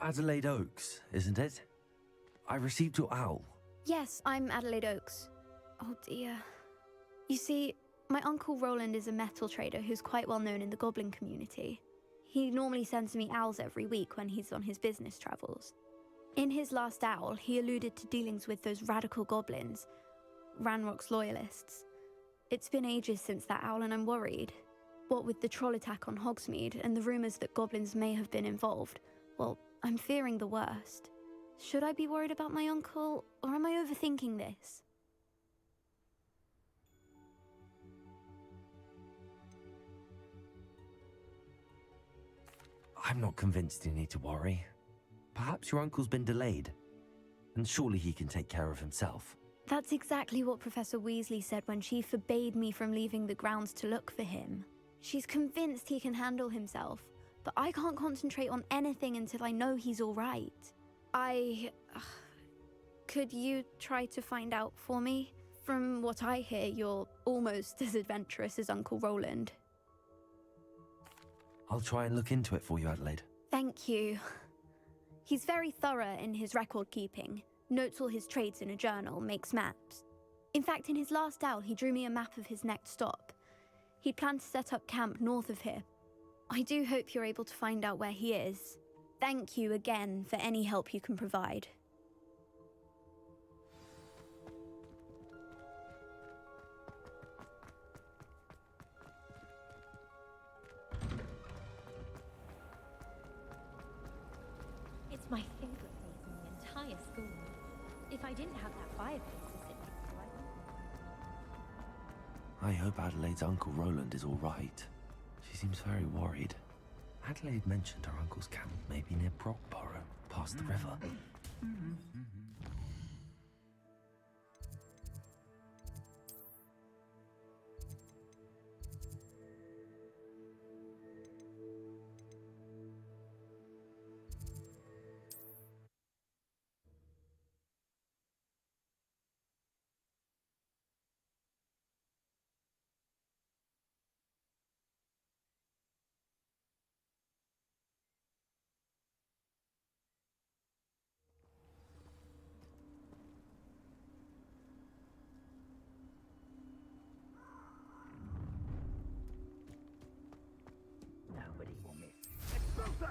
Adelaide Oaks, isn't it? I received your owl. Yes, I'm Adelaide Oaks. Oh dear. You see, my Uncle Roland is a metal trader who's quite well known in the goblin community. He normally sends me owls every week when he's on his business travels. In his last owl, he alluded to dealings with those radical goblins, Ranrock's loyalists. It's been ages since that owl and I'm worried. What with the troll attack on Hogsmeade and the rumours that goblins may have been involved, well, I'm fearing the worst. Should I be worried about my uncle, or am I overthinking this? I'm not convinced you need to worry. Perhaps your uncle's been delayed, and surely he can take care of himself. That's exactly what Professor Weasley said when she forbade me from leaving the grounds to look for him. She's convinced he can handle himself, but I can't concentrate on anything until I know he's all right. Could you try to find out for me? From what I hear, you're almost as adventurous as Uncle Roland. I'll try and look into it for you, Adelaide. Thank you. He's very thorough in his record keeping, notes all his trades in a journal, makes maps. In fact, in his last owl, he drew me a map of his next stop. He planned to set up camp north of here. I do hope you're able to find out where he is. Thank you again for any help you can provide. It's my favorite place in the entire school. If I didn't have that fireplace to sit next to, I hope Adelaide's Uncle Roland is all right. She seems very worried. Adelaide mentioned her uncle's camp may be near Brockborough, past the river. Nobody will miss. Expulso!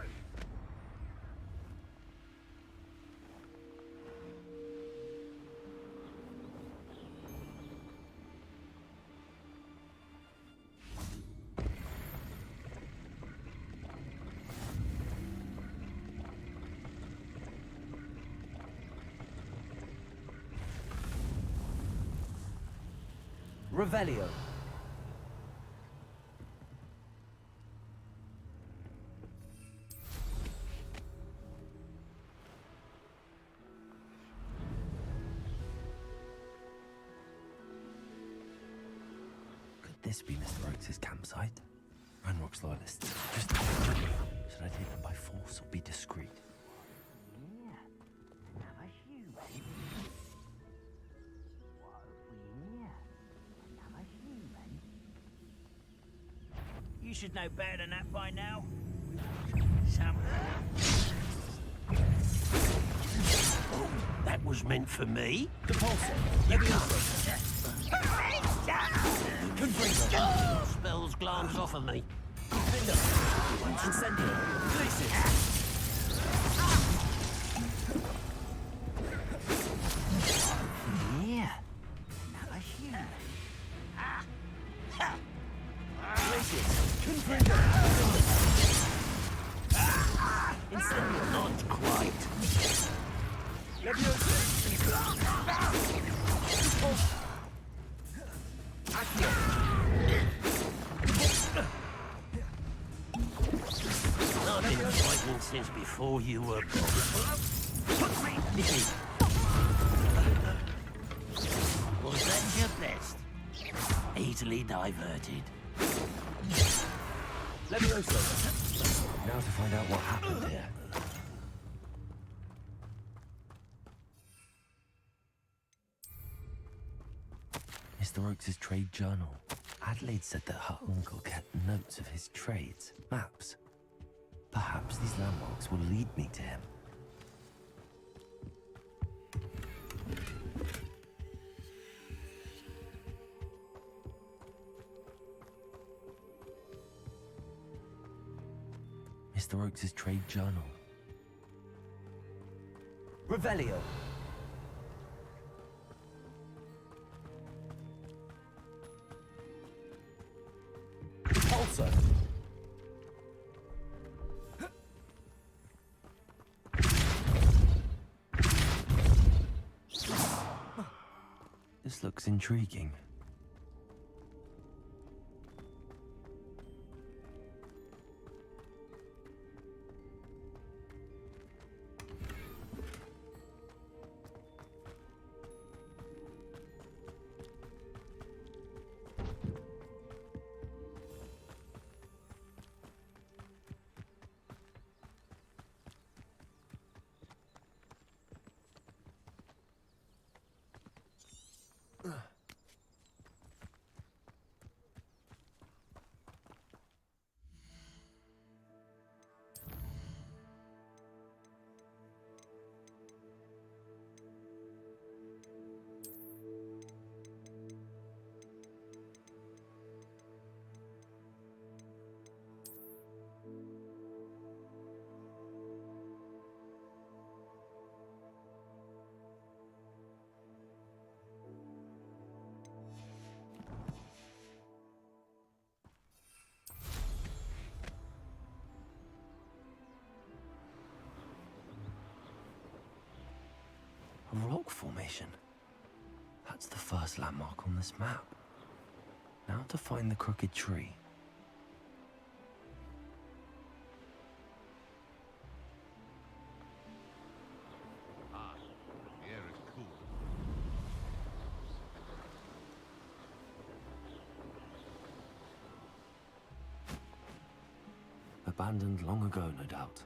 Revelio. This be Mr. Oakes' campsite? Ranrock's loyalists. Just should I take them by force or be discreet? Yeah, another human. What have we here? Another human. You should know better than that by now. Some... Oh, that was meant for me. The pulsar. Spells glance off of me. Incendio. Places. Yeah, another human. Incendio. Not quite. I've been fighting since before you were born. Was that your best? Easily diverted. Levioso. Now to find out what happened here. Mr. Oakes' trade journal. Adelaide said that her uncle kept notes of his trades, maps. Perhaps these landmarks will lead me to him. Mr. Oakes' trade journal. Revelio. Repulsor. This looks intriguing. A rock formation. That's the first landmark on this map. Now to find the crooked tree. Ah, the air is cool. Abandoned long ago, no doubt.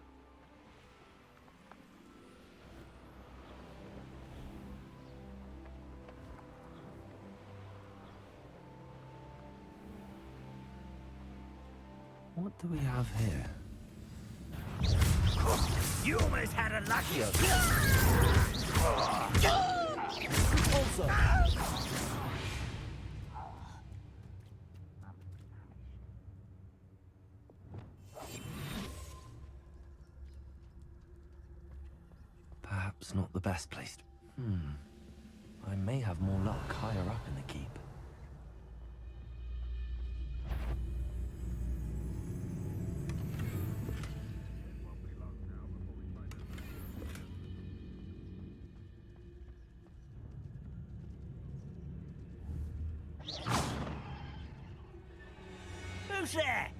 What do we have here? You almost had a lucky. Repulsor. Perhaps not the best place. I may have more luck higher up in the keep. Who's there?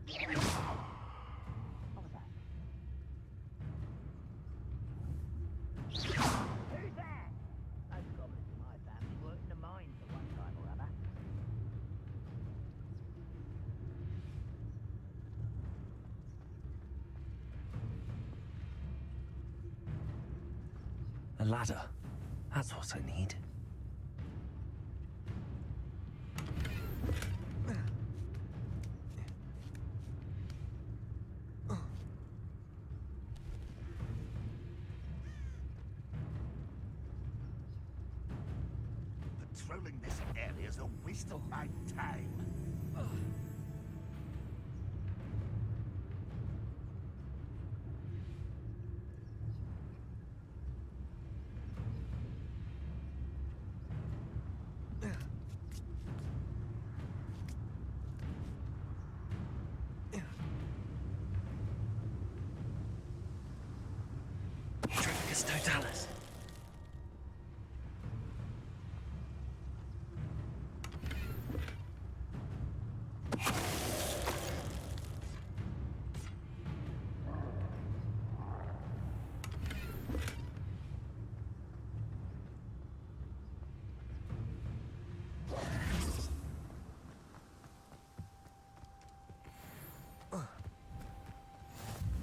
Who's there? Those goblins in my family worked in the mines at one time or other. A ladder. That's what I need. Patrolling this area's a waste of my time. Tricus totalis.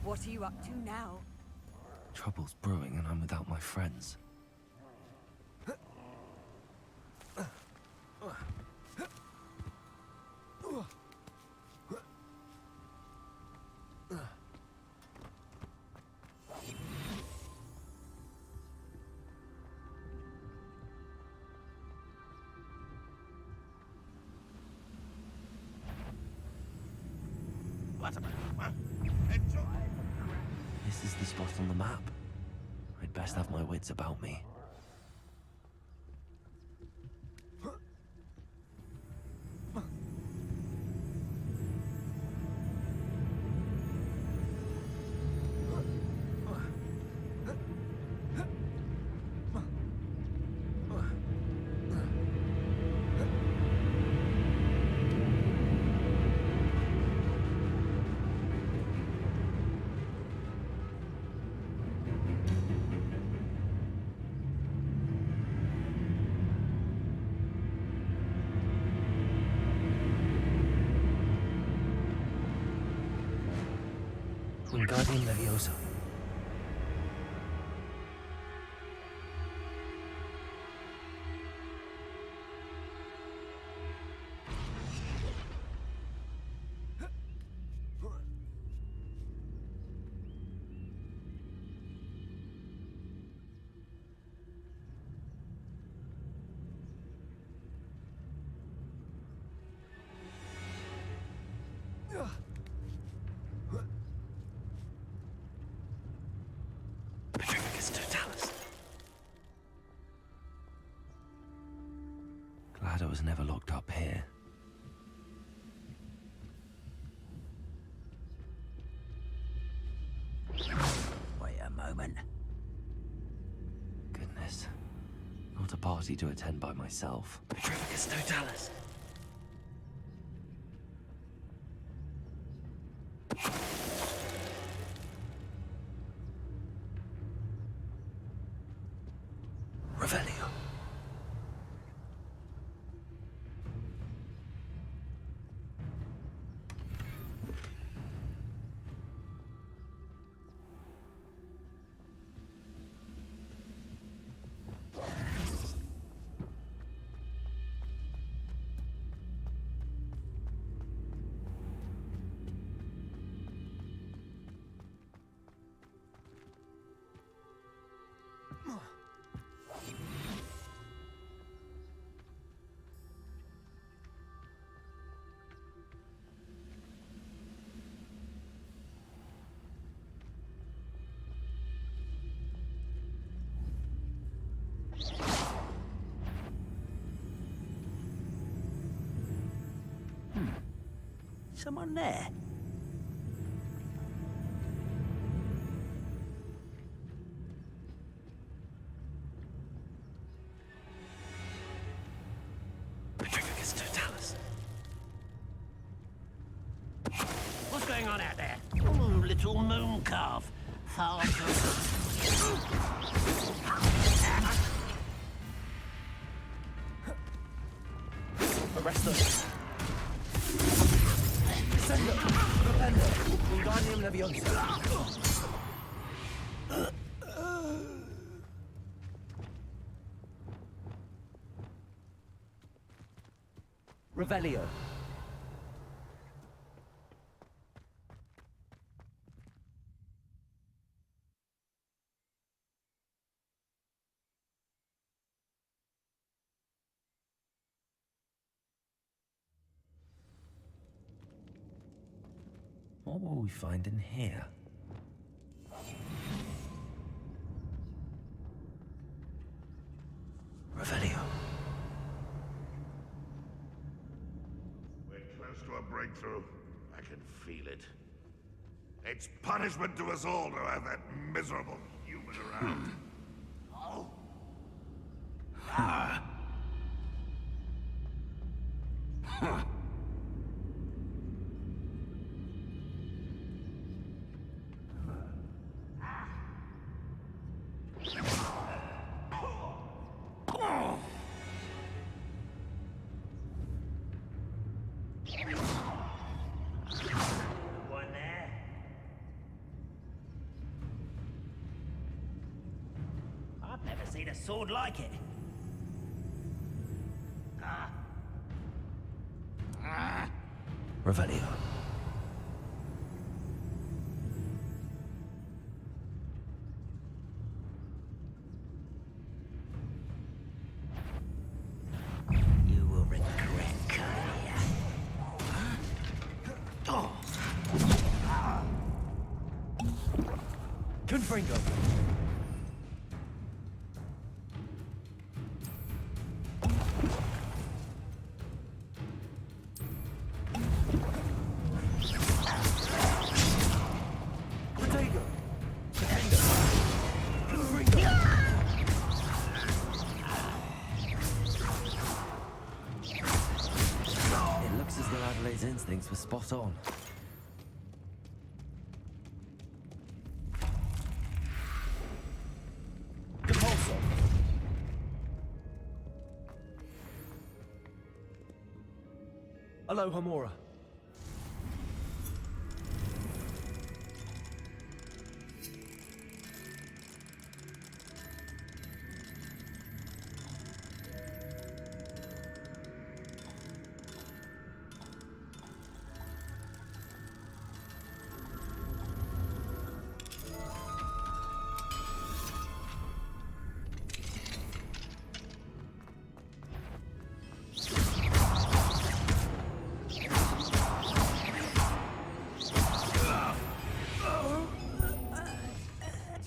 What are you up to now? Trouble's brewing and I'm without my friends. This is the spot on the map. I'd best have my wits about me. Wingardium Leviosa. Petrificus Totalis. Glad I was never locked up here. Wait a moment. Goodness. Not a party to attend by myself. Petrificus Totalis. Revelio. Someone there? Petrificus Totalis. What's going on out there? Oh, little moon calf. Far Arrest them. Descendo. Propendo. Wingardium Leviosa. Revelio. What will we find in here? Revelio. We're close to a breakthrough. I can feel it. It's punishment to us all to have that miserable human around. Oh. One there. I've never seen a sword like it. Revelio. You will regret coming here. Oh. Confringo. Protego. Defender. Confringo. It looks as though Adelaide's instincts were spot on. Compulso. Aloha Mora.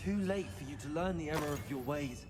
Too late for you to learn the error of your ways.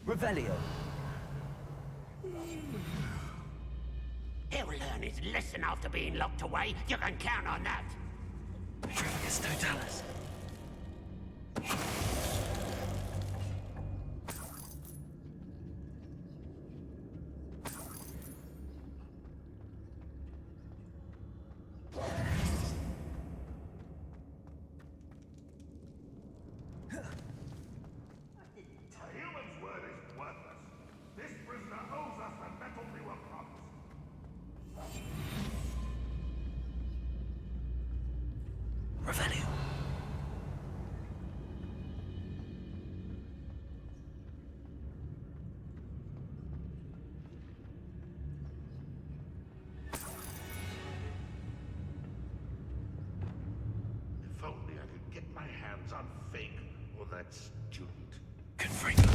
Revelio. He'll learn his lesson after being locked away. You can count on that. Petrificus totalis. A human's word is worthless. This prisoner owes us the metal we were promised. Revelio. If only I could get my hands on Fig or that student. Confringo.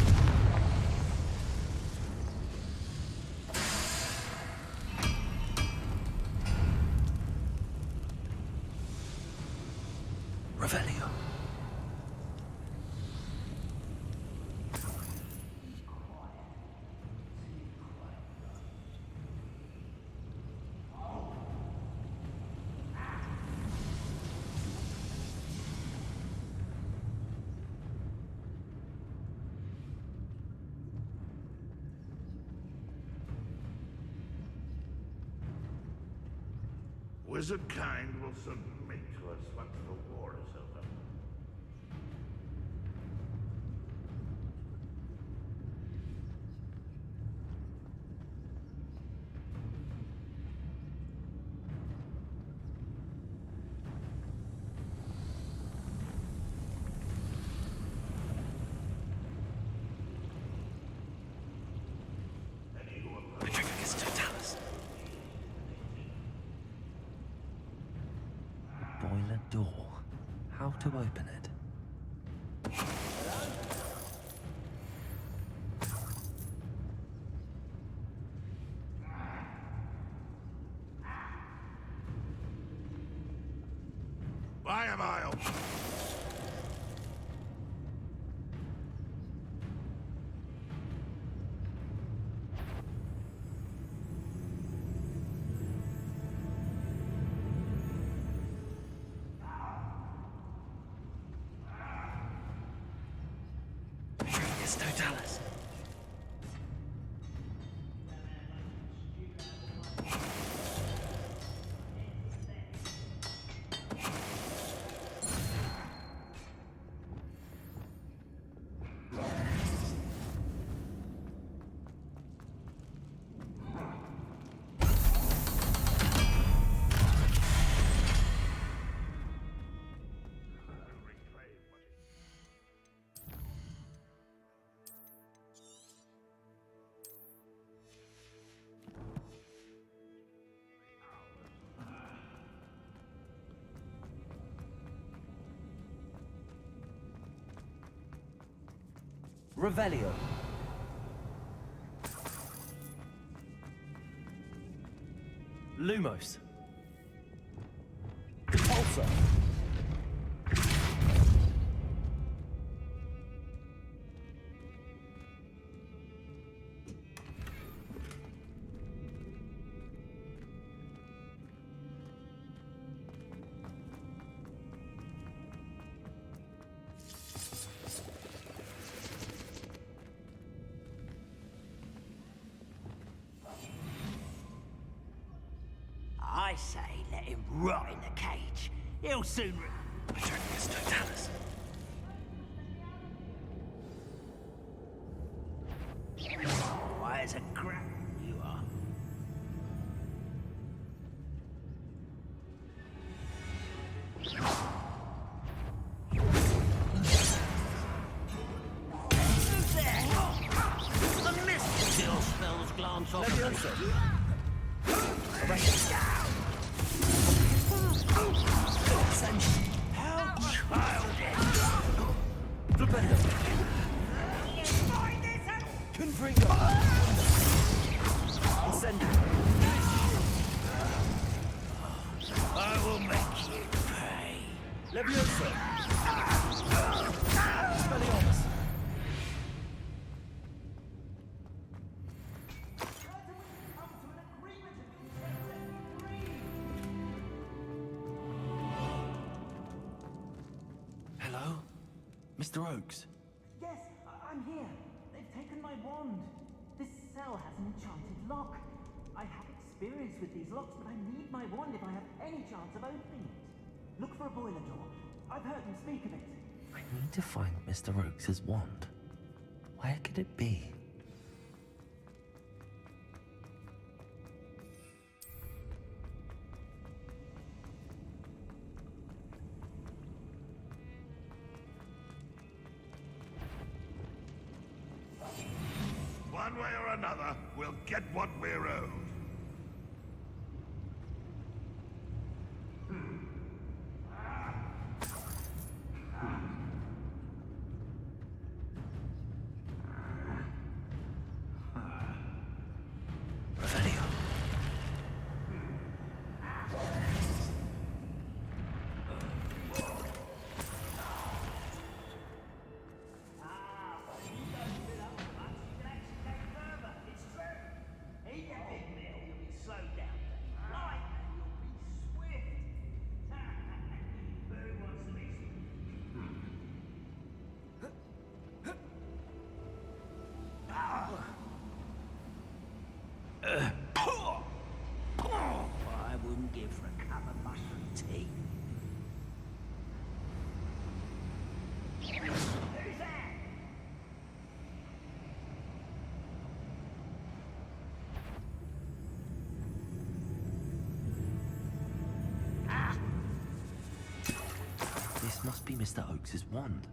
Revelio. Wizard kind will submit to us once the war is over. Petrificus totalis. Boiler door. How to open it? By a mile. Wingardium Totalis. Revelio. Lumos. Repulsor. I say let him rot in the cage. He'll soon... Wingardium Totalis. Why, as a crap you are. Who's there? The mist still spells glance off. Levioso. Flipendo. Confringo. Incendio. I will make you pay. Levioso. Spelliarmus. Hello? Mr. Oakes? Yes, I'm here. They've taken my wand. This cell has an enchanted lock. I have experience with these locks, but I need my wand if I have any chance of opening it. Look for a boiler door. I've heard them speak of it. I need to find Mr. Oakes' wand. Where could it be? One way or another, we'll get what we're owed. Revelio. I wouldn't give for a cup of mushroom tea. Who's that? This must be Mr. Oakes' wand.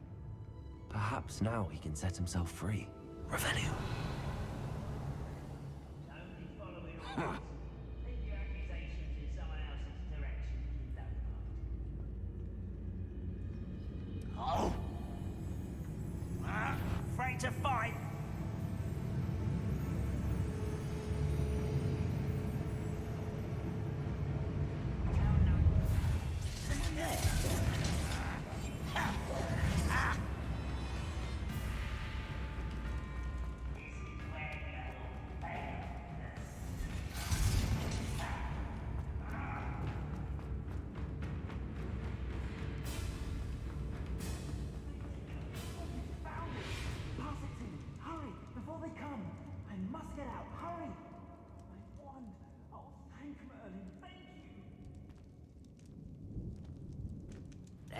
Perhaps now he can set himself free. Revelio. Only following orders. Leave your accusations in someone else's direction if you don't mind. Oh! Afraid to fight?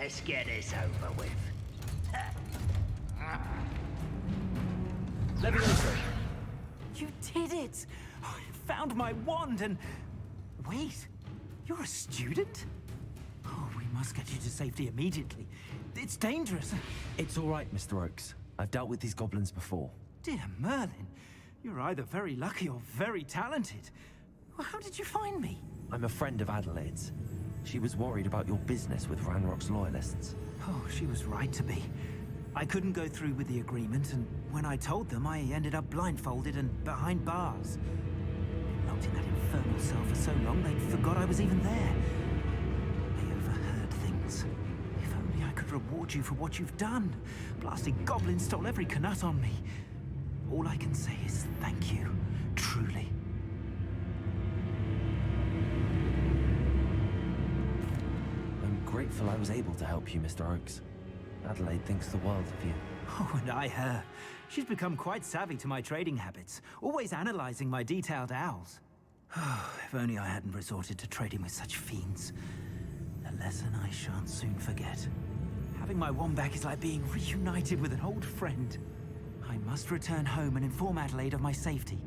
Let's get this over with. Levioso! You did it! Oh, you found my wand and... Wait, you're a student? Oh, we must get you to safety immediately. It's dangerous. It's all right, Mr. Oakes. I've dealt with these goblins before. Dear Merlin, you're either very lucky or very talented. Well, how did you find me? I'm a friend of Adelaide's. She was worried about your business with Ranrock's loyalists. Oh, she was right to be. I couldn't go through with the agreement, and when I told them, I ended up blindfolded and behind bars. Been locked in that infernal cell for so long, they'd forgot I was even there. They overheard things. If only I could reward you for what you've done. Blasted goblins stole every Knut on me. All I can say is thank you, truly. I'm grateful I was able to help you, Mr. Oakes. Adelaide thinks the world of you. Oh, and I her. She's become quite savvy to my trading habits, always analyzing my detailed owls. If only I hadn't resorted to trading with such fiends. A lesson I shan't soon forget. Having my wand back is like being reunited with an old friend. I must return home and inform Adelaide of my safety.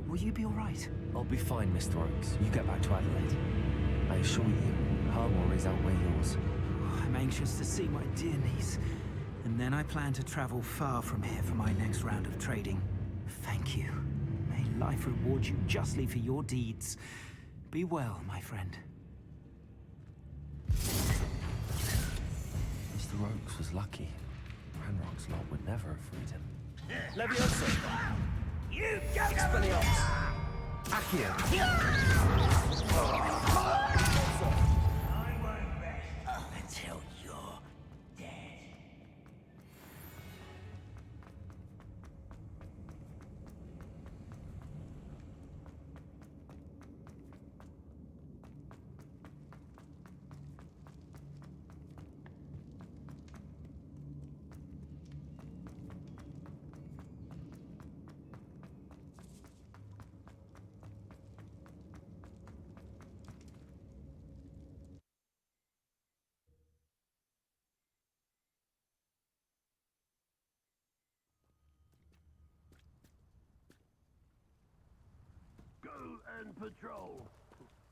Will you be all right? I'll be fine, Mr. Oakes. You get back to Adelaide. I assure you, her worries outweigh yours. I'm anxious to see my dear niece. And then I plan to travel far from here for my next round of trading. Thank you. May life reward you justly for your deeds. Be well, my friend. Mr. Oakes was lucky. Ranrock's lot would never have freed him. Levioso! You go! Expelliarmus! Accio! I won't rest until you're dead. Go and patrol.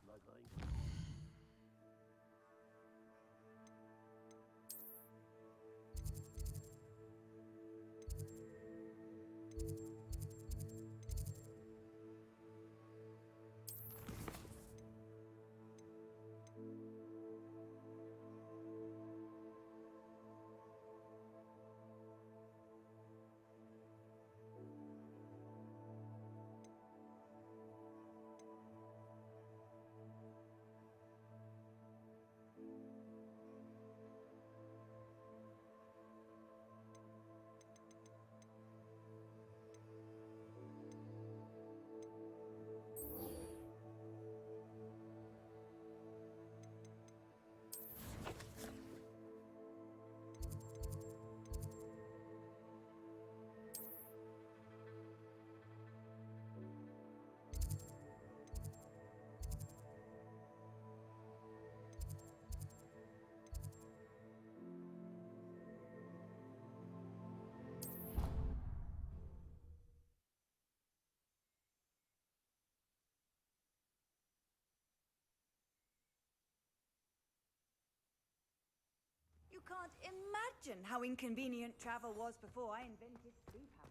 Like I... You can't imagine how inconvenient travel was before I invented sleep powder.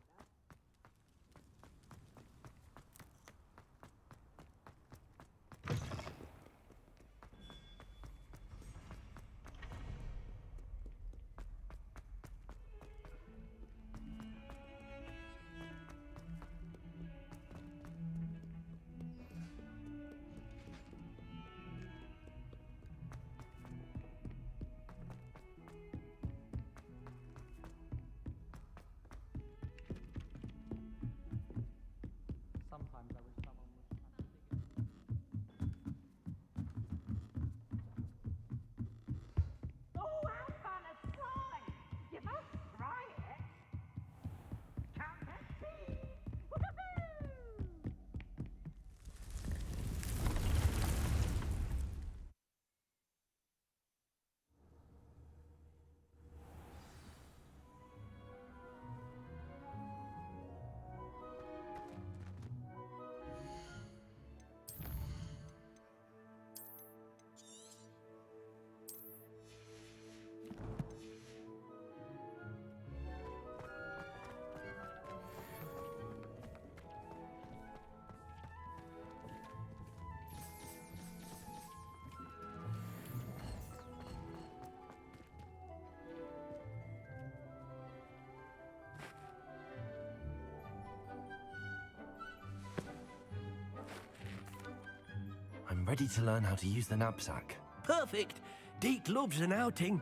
I'm ready to learn how to use the knapsack. Perfect. Deke loves an outing.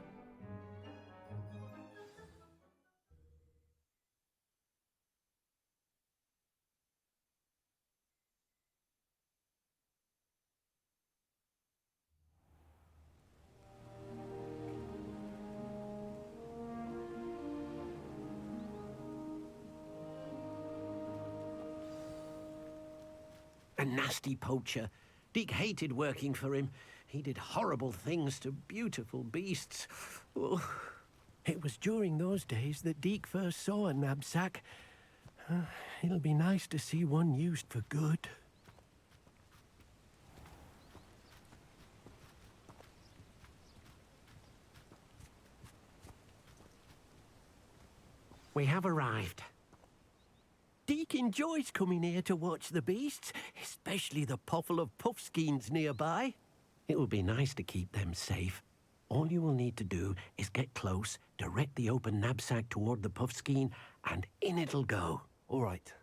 A nasty poacher. Deke hated working for him. He did horrible things to beautiful beasts. Oh. It was during those days that Deke first saw a knapsack. It'll be nice to see one used for good. We have arrived. Deke enjoys coming here to watch the beasts, especially the puffle of puffskeins nearby. It will be nice to keep them safe. All you will need to do is get close, direct the open knapsack toward the puffskein, and in it'll go. All right.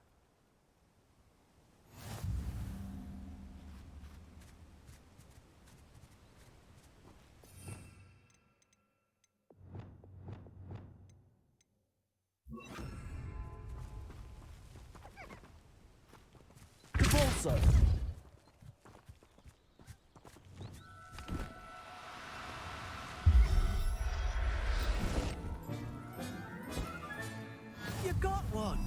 Also, You got one!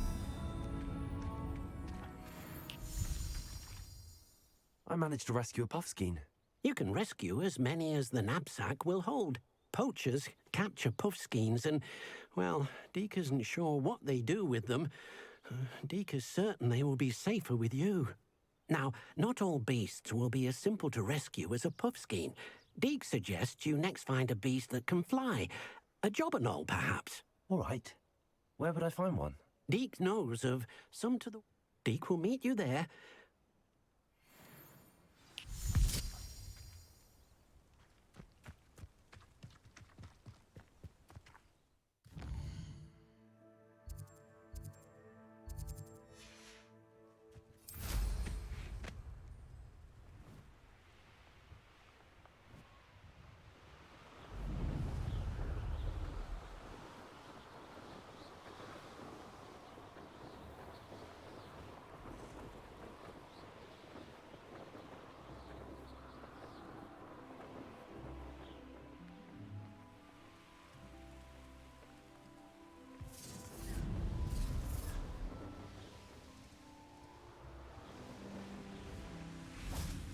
I managed to rescue a puffskein. You can rescue as many as the knapsack will hold. Poachers capture puffskeins and, well, Deke isn't sure what they do with them. Deke is certain they will be safer with you. Now, not all beasts will be as simple to rescue as a puffskein. Deke suggests you next find a beast that can fly. A jobberknoll, perhaps. All right. Where would I find one? Deke knows of some to the... Deke will meet you there.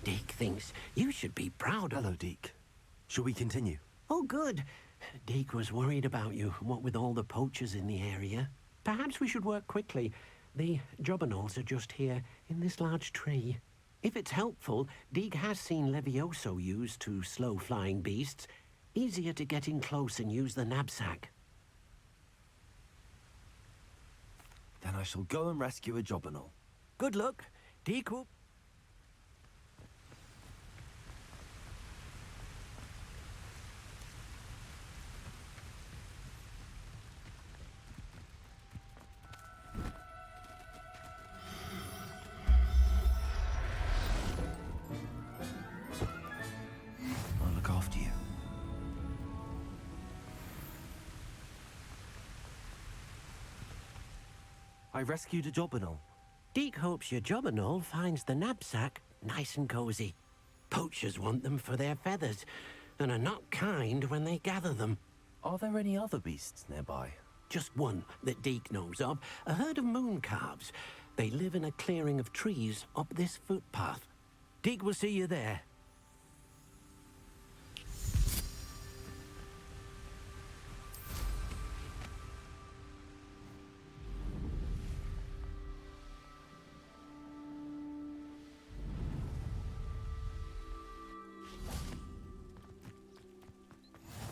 Deke thinks you should be proud of... Hello, Deke. Shall we continue? Oh, good. Deke was worried about you, what with all the poachers in the area. Perhaps we should work quickly. The jobberknolls are just here, in this large tree. If it's helpful, Deke has seen Levioso used to slow flying beasts. Easier to get in close and use the knapsack. Then I shall go and rescue a jobberknoll. Good luck. Deke will... I'll look after you. I rescued a jobberknoll. Deke hopes your jobberknoll finds the knapsack nice and cozy. Poachers want them for their feathers, and are not kind when they gather them. Are there any other beasts nearby? Just one that Deke knows of, a herd of moon calves. They live in a clearing of trees up this footpath. Deke will see you there.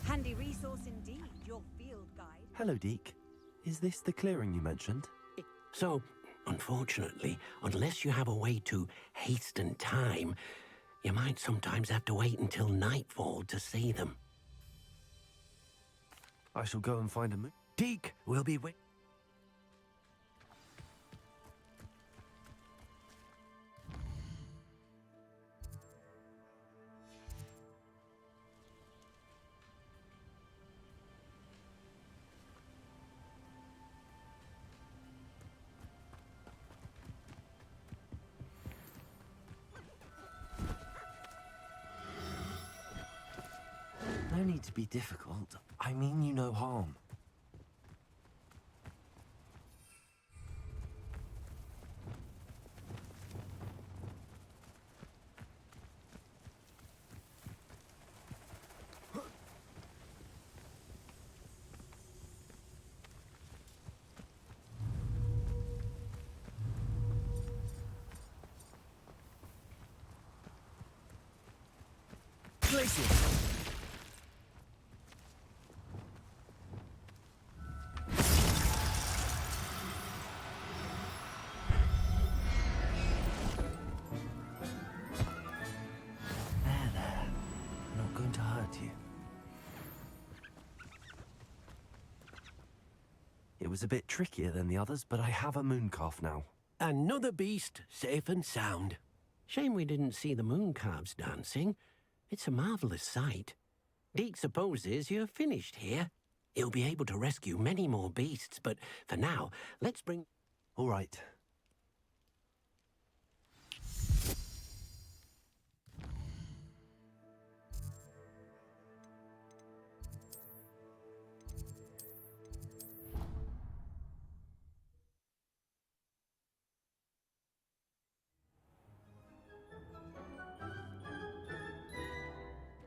Handy resource indeed, your field guide. Hello, Deke. Is this the clearing you mentioned? So, unfortunately, unless you have a way to hasten time, you might sometimes have to wait until nightfall to see them. I shall go and find a moon. Deke will be waiting. need to be difficult. I mean you no harm. Places. There. Not going to hurt you. It was a bit trickier than the others, but I have a mooncalf now. Another beast, safe and sound. Shame we didn't see the mooncalves dancing. It's a marvelous sight. Deke supposes you're finished here. He'll be able to rescue many more beasts, but for now, let's bring... All right.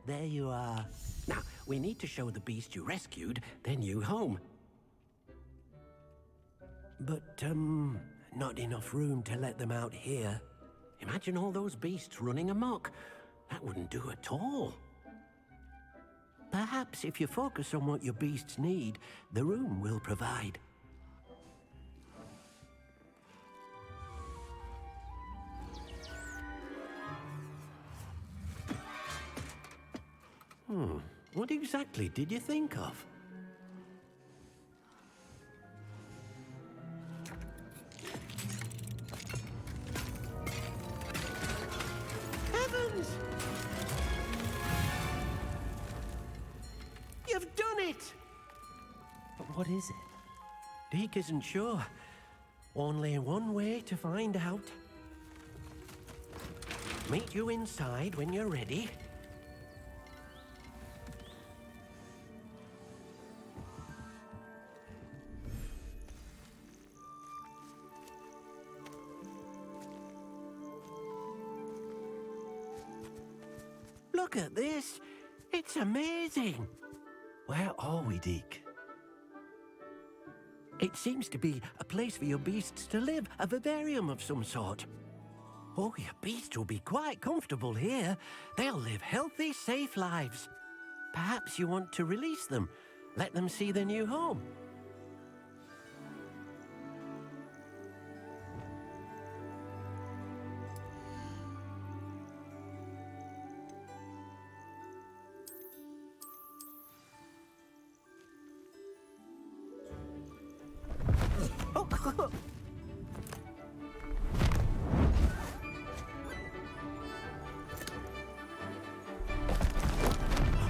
There you are. Now, we need to show the beast you rescued their new home. But, not enough room to let them out here. Imagine all those beasts running amok. That wouldn't do at all. Perhaps if you focus on what your beasts need, the room will provide. What exactly did you think of? Heavens! You've done it! But what is it? Deke isn't sure. Only one way to find out. Meet you inside when you're ready. Look at this. It's amazing. Where are we, Deke? It seems to be a place for your beasts to live, a vivarium of some sort. Oh, your beasts will be quite comfortable here. They'll live healthy, safe lives. Perhaps you want to release them, let them see their new home.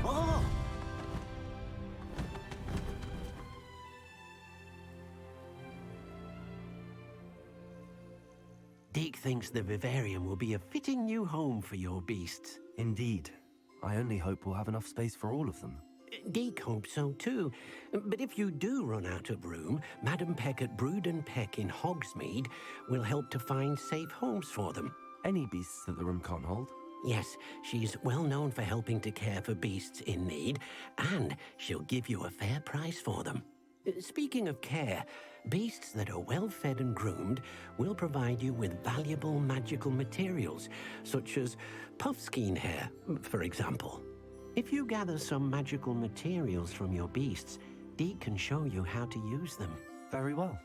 Oh! Deke thinks the vivarium will be a fitting new home for your beasts. Indeed. I only hope we'll have enough space for all of them. Deke hopes so too. But if you do run out of room, Madam Peck at Brood and Peck in Hogsmeade will help to find safe homes for them. Any beasts that the room can't hold? Yes, she's well known for helping to care for beasts in need, and she'll give you a fair price for them. Speaking of care, beasts that are well fed and groomed will provide you with valuable magical materials, such as puffskein hair, for example. If you gather some magical materials from your beasts, Deke can show you how to use them. Very well.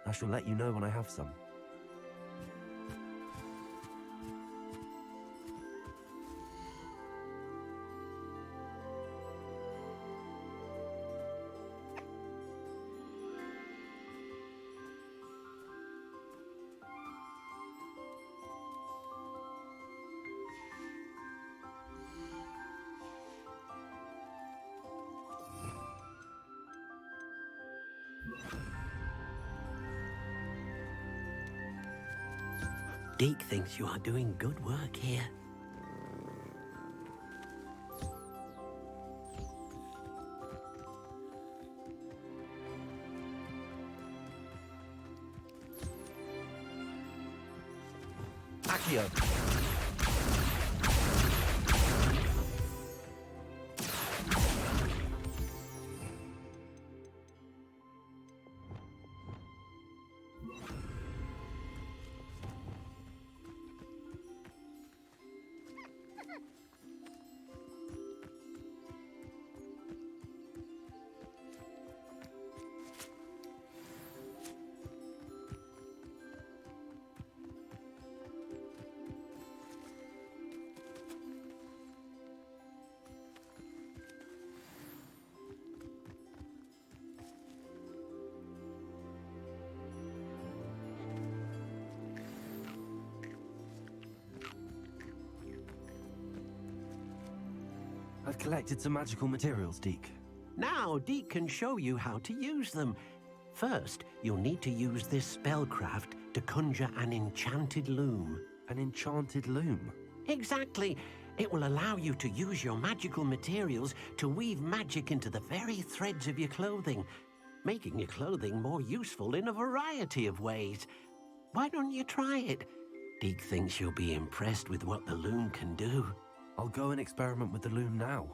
I shall let you know when I have some. Deke thinks you are doing good work here. Accio! I've collected some magical materials, Deke. Now, Deke can show you how to use them. First, you'll need to use this spellcraft to conjure an enchanted loom. An enchanted loom? Exactly. It will allow you to use your magical materials to weave magic into the very threads of your clothing, making your clothing more useful in a variety of ways. Why don't you try it? Deke thinks you'll be impressed with what the loom can do. I'll go and experiment with the loom now.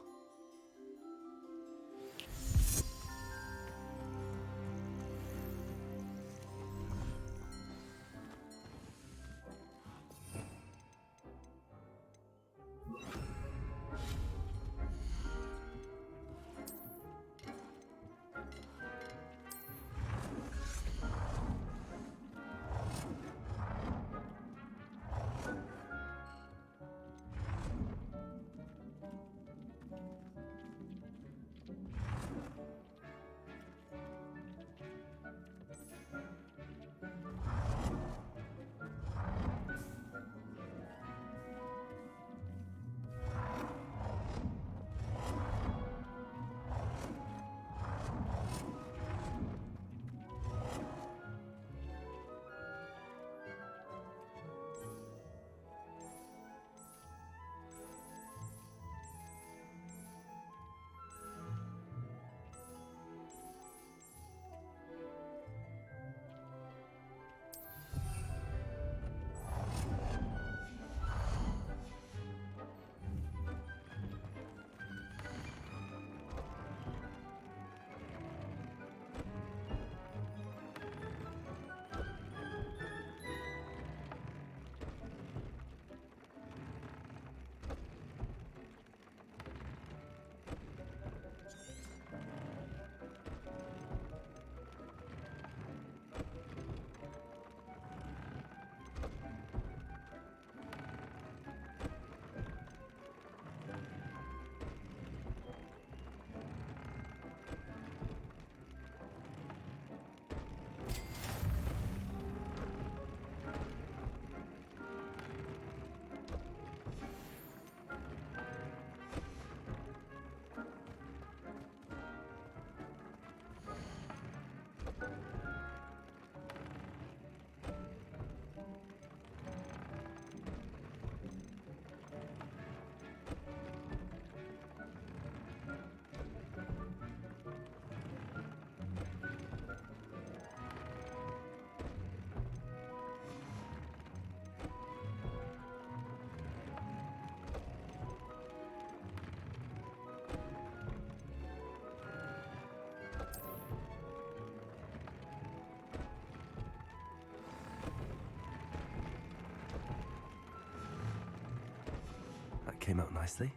That came out nicely.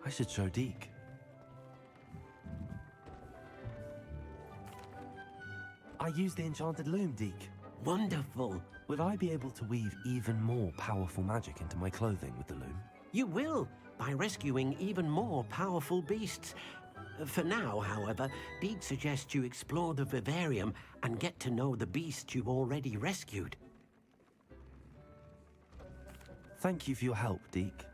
I should show Deke. I used the enchanted loom, Deke. Wonderful. Would I be able to weave even more powerful magic into my clothing with the loom? You will, by rescuing even more powerful beasts. For now, however, Deke suggests you explore the vivarium and get to know the beasts you've already rescued. Thank you for your help, Deke.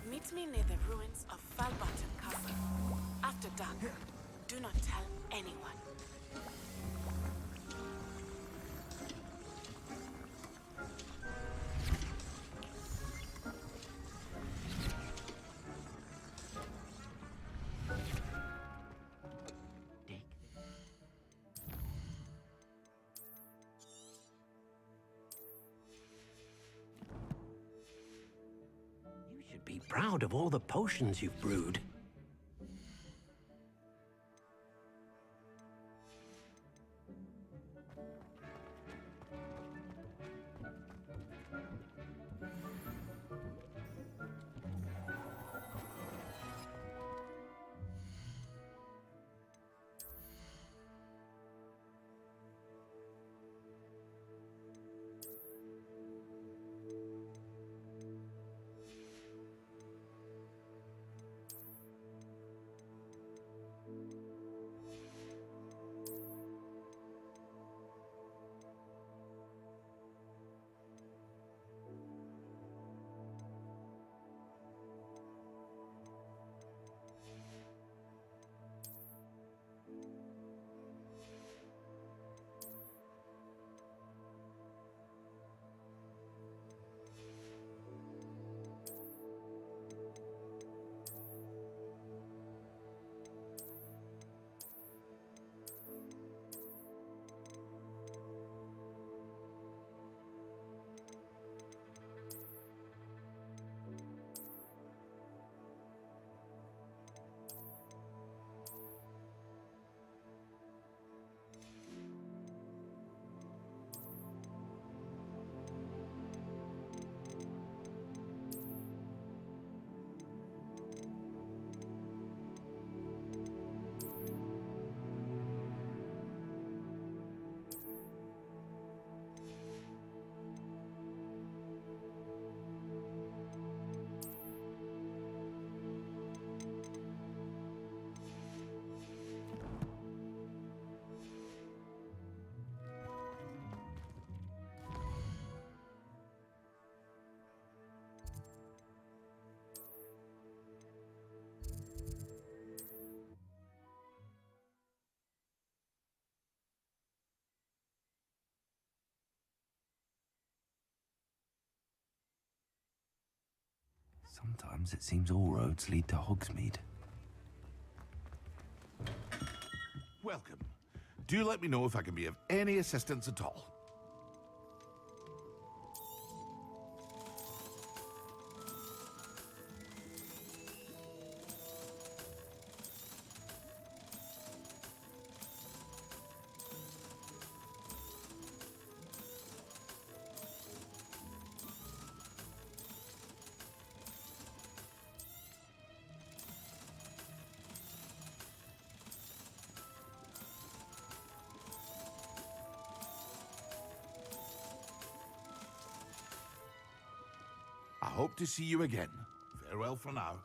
Meet me near the ruins of Falbutton Castle. After dark, Do not tell anyone. You should be proud of all the potions you've brewed. Sometimes it seems all roads lead to Hogsmeade. Welcome. Do let me know if I can be of any assistance at all. I hope to see you again. Farewell for now.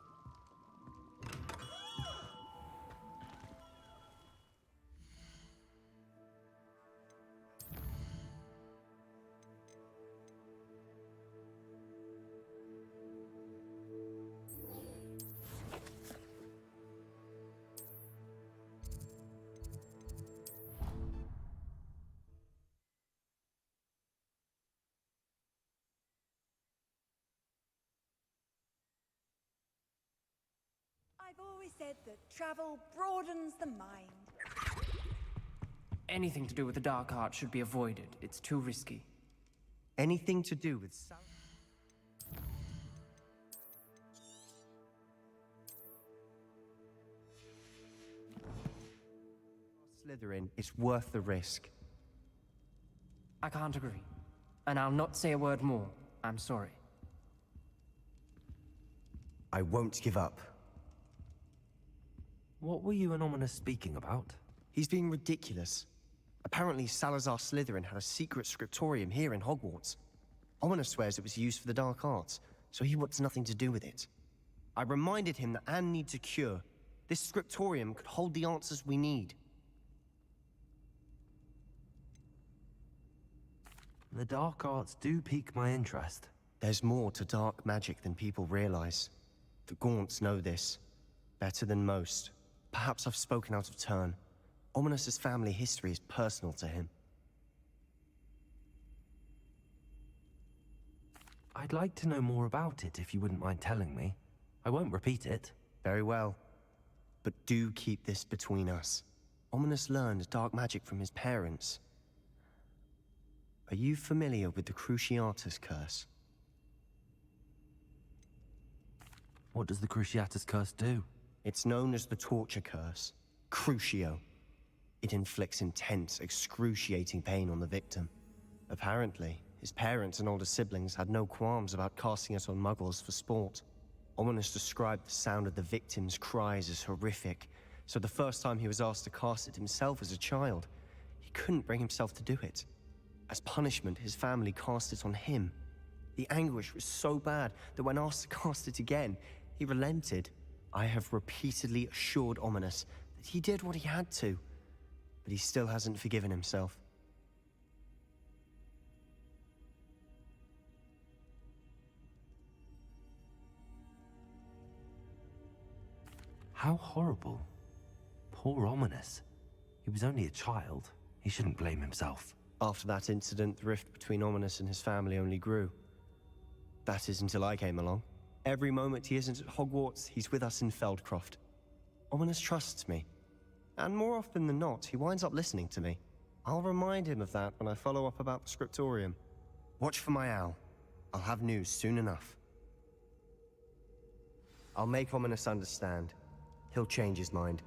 I've always said that travel broadens the mind. Anything to do with the dark art should be avoided. It's too risky. Anything to do with Slytherin is worth the risk. I can't agree. And I'll not say a word more. I'm sorry. I won't give up. What were you and Ominous speaking about? He's being ridiculous. Apparently Salazar Slytherin had a secret scriptorium here in Hogwarts. Ominous swears it was used for the dark arts, so he wants nothing to do with it. I reminded him that Anne needs a cure. This scriptorium could hold the answers we need. The dark arts do pique my interest. There's more to dark magic than people realize. The Gaunts know this, better than most. Perhaps I've spoken out of turn. Ominos's family history is personal to him. I'd like to know more about it if you wouldn't mind telling me. I won't repeat it. Very well. But do keep this between us. Ominos learned dark magic from his parents. Are you familiar with the Cruciatus Curse? What does the Cruciatus Curse do? It's known as the Torture Curse. Crucio. It inflicts intense, excruciating pain on the victim. Apparently, his parents and older siblings had no qualms about casting it on muggles for sport. Ominos described the sound of the victim's cries as horrific, so the first time he was asked to cast it himself as a child, he couldn't bring himself to do it. As punishment, his family cast it on him. The anguish was so bad that when asked to cast it again, he relented. I have repeatedly assured Ominos that he did what he had to, but he still hasn't forgiven himself. How horrible. Poor Ominos. He was only a child. He shouldn't blame himself. After that incident, the rift between Ominos and his family only grew. That is until I came along. Every moment he isn't at Hogwarts, he's with us in Feldcroft. Ominos trusts me. And more often than not, he winds up listening to me. I'll remind him of that when I follow up about the scriptorium. Watch for my owl. I'll have news soon enough. I'll make Ominos understand. He'll change his mind.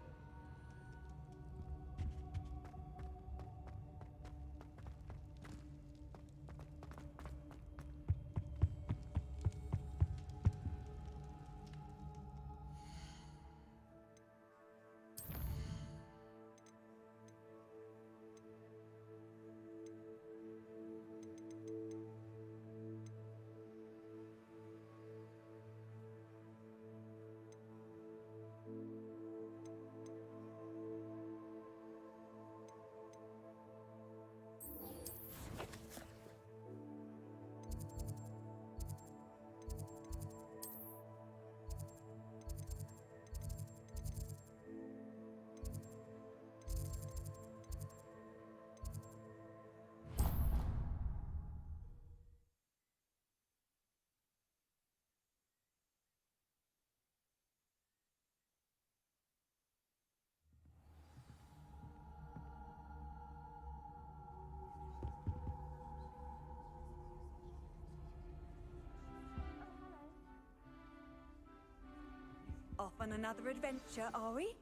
Off on another adventure, are we?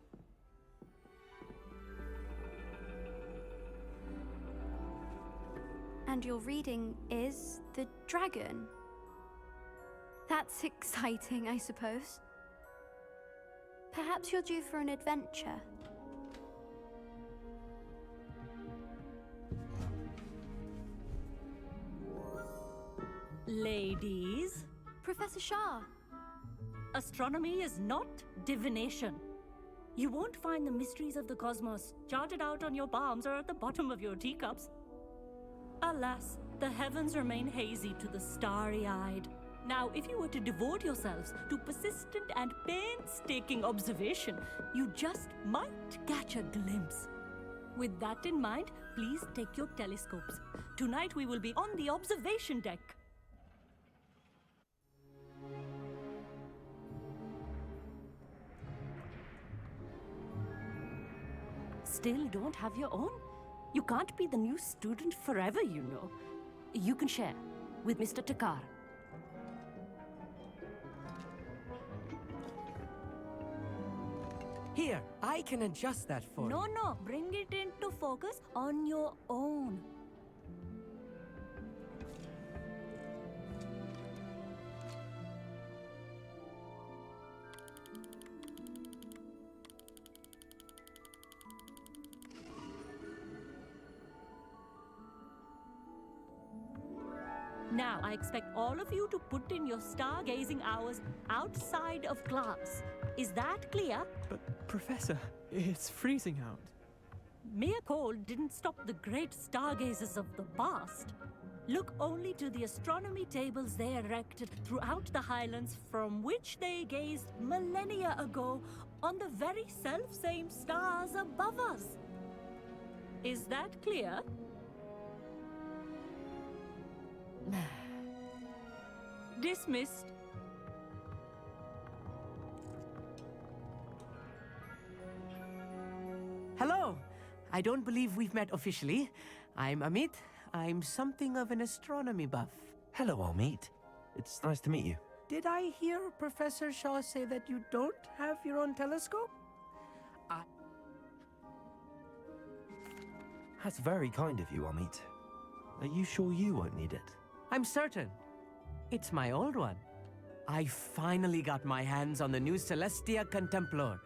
And your reading is The Dragon. That's exciting, I suppose. Perhaps you're due for an adventure. Ladies, Professor Shah. astronomy is not divination. You won't find the mysteries of the cosmos charted out on your palms or at the bottom of your teacups. Alas, the heavens remain hazy to the starry-eyed. Now, if you were to devote yourselves to persistent and painstaking observation, you just might catch a glimpse. With that in mind, please take your telescopes. Tonight we will be on the observation deck. Still don't have your own? You can't be the new student forever, you know. You can share with Mr. Takar. Here, I can adjust that for you. No, bring it into focus on your own. Now, I expect all of you to put in your stargazing hours outside of class. Is that clear? But, Professor, it's freezing out. Mere cold didn't stop the great stargazers of the past. Look only to the astronomy tables they erected throughout the highlands from which they gazed millennia ago on the very self-same stars above us. Is that clear? Dismissed. Hello. I don't believe we've met officially. I'm Amit. I'm something of an astronomy buff. Hello, Amit. It's nice to meet you. Did I hear Professor Shaw say that you don't have your own telescope? That's very kind of you, Amit. Are you sure you won't need it? I'm certain. It's my old one. I finally got my hands on the new Celestia Contemplar.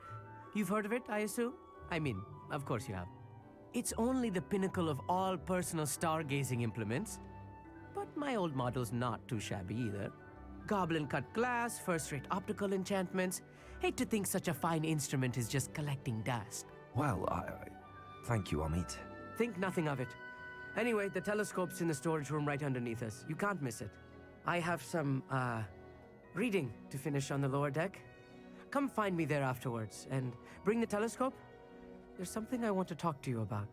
You've heard of it, I assume? I mean, of course you have. It's only the pinnacle of all personal stargazing implements. But my old model's not too shabby either. Goblin-cut glass, first-rate optical enchantments. Hate to think such a fine instrument is just collecting dust. Well, thank you, Amit. Think nothing of it. Anyway, the telescope's in the storage room right underneath us. You can't miss it. I have some, reading to finish on the lower deck. Come find me there afterwards, and bring the telescope. There's something I want to talk to you about.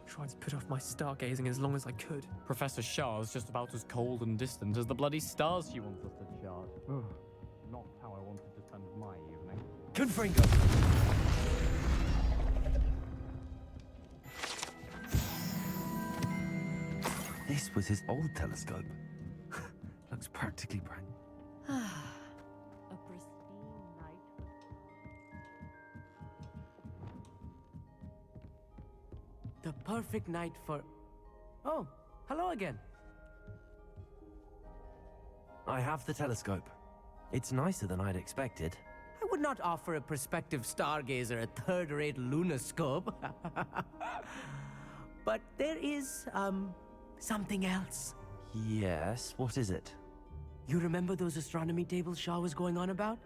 Tried to put off my stargazing as long as I could. Professor Shah's just about as cold and distant as the bloody stars she wants us to chart. Not how I wanted to spend my evening. Confringo! This was his old telescope. Looks practically brand. A pristine night. The perfect night for... Oh, hello again. I have the telescope. It's nicer than I'd expected. I would not offer a prospective stargazer a third-rate lunoscope. But there is, something else. Yes, what is it? You remember those astronomy tables Shaw was going on about?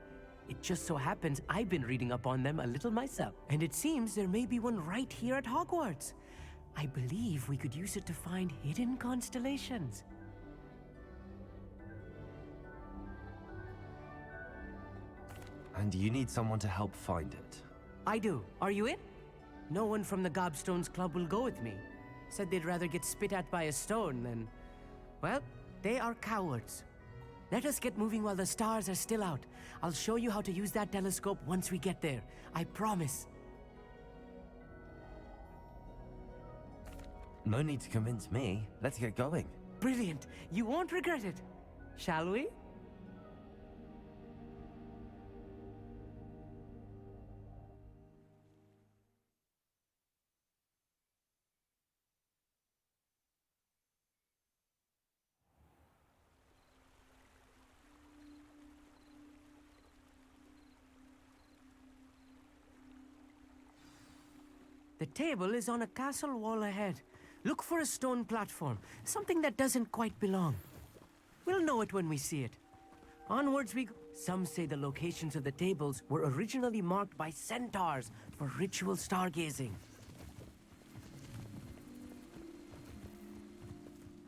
It just so happens I've been reading up on them a little myself. And it seems there may be one right here at Hogwarts. I believe we could use it to find hidden constellations. And you need someone to help find it. I do. Are you in? No one from the Gobstones Club will go with me. Said they'd rather get spit at by a stone than... Well, they are cowards. Let us get moving while the stars are still out. I'll show you how to use that telescope once we get there. I promise. No need to convince me. Let's get going. Brilliant. You won't regret it. Shall we? The table is on a castle wall ahead. Look for a stone platform, something that doesn't quite belong. We'll know it when we see it. Onwards we go. Some say the locations of the tables were originally marked by centaurs for ritual stargazing.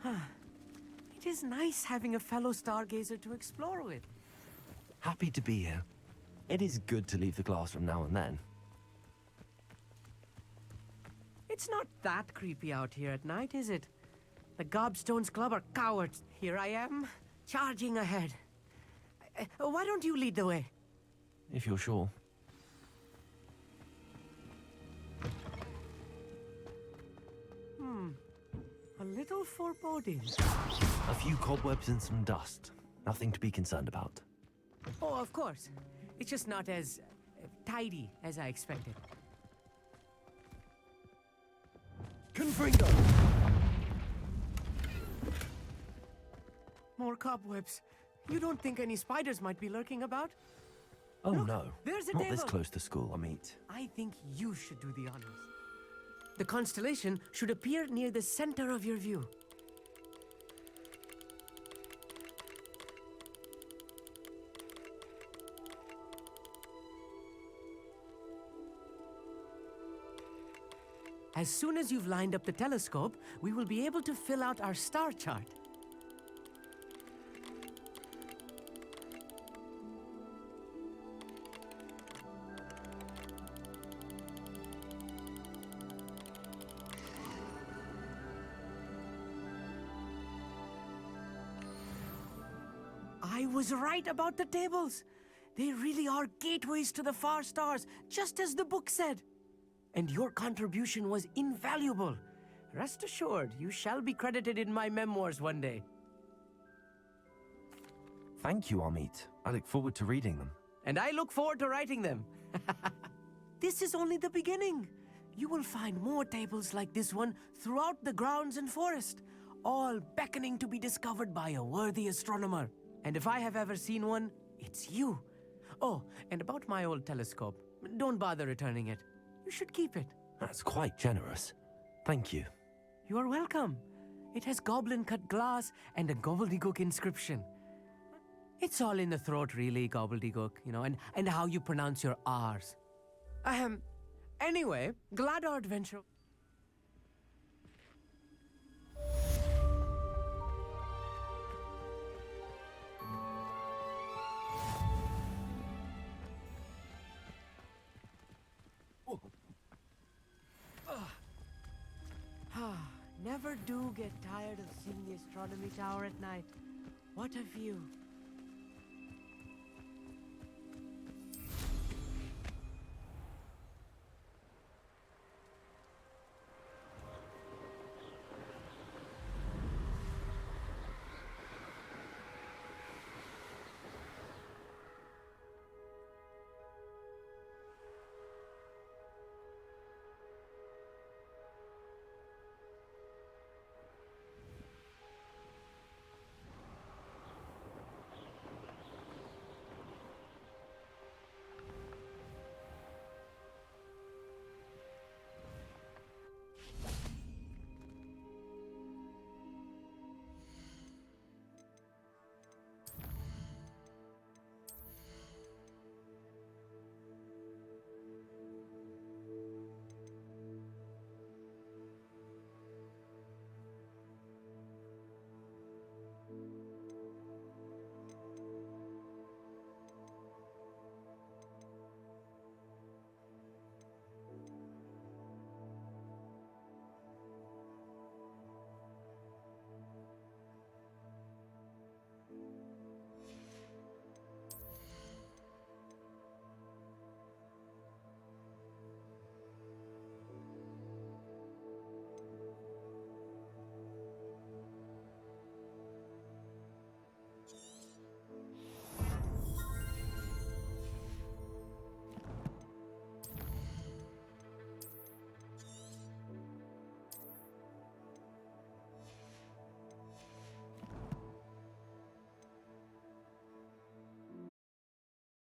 It is nice having a fellow stargazer to explore with. Happy to be here. It is good to leave the classroom now and then. It's not that creepy out here at night, is it? The Gobstones Club are cowards. Here I am, charging ahead. Why don't you lead the way? If you're sure. A little foreboding. A few cobwebs and some dust. Nothing to be concerned about. Oh, of course. It's just not as tidy as I expected. Confringo! More cobwebs. You don't think any spiders might be lurking about? Oh Look, no, there's a not table. this close to school, Amit. I think you should do the honors. The constellation should appear near the center of your view. As soon as you've lined up the telescope, we will be able to fill out our star chart. was right about the tables. They really are gateways to the far stars, just as the book said. And your contribution was invaluable. Rest assured, you shall be credited in my memoirs one day. Thank you, Amit. I look forward to reading them. And I look forward to writing them. This is only the beginning. You will find more tables like this one throughout the grounds and forest, all beckoning to be discovered by a worthy astronomer. And if I have ever seen one, it's you. Oh, and about my old telescope, don't bother returning it. You should keep it. That's quite generous. Thank you. You are welcome. It has goblin-cut glass and a gobbledygook inscription. It's all in the throat, really, gobbledygook, and how you pronounce your R's. Anyway, glad our adventure... Never do get tired of seeing the astronomy tower at night. What a view.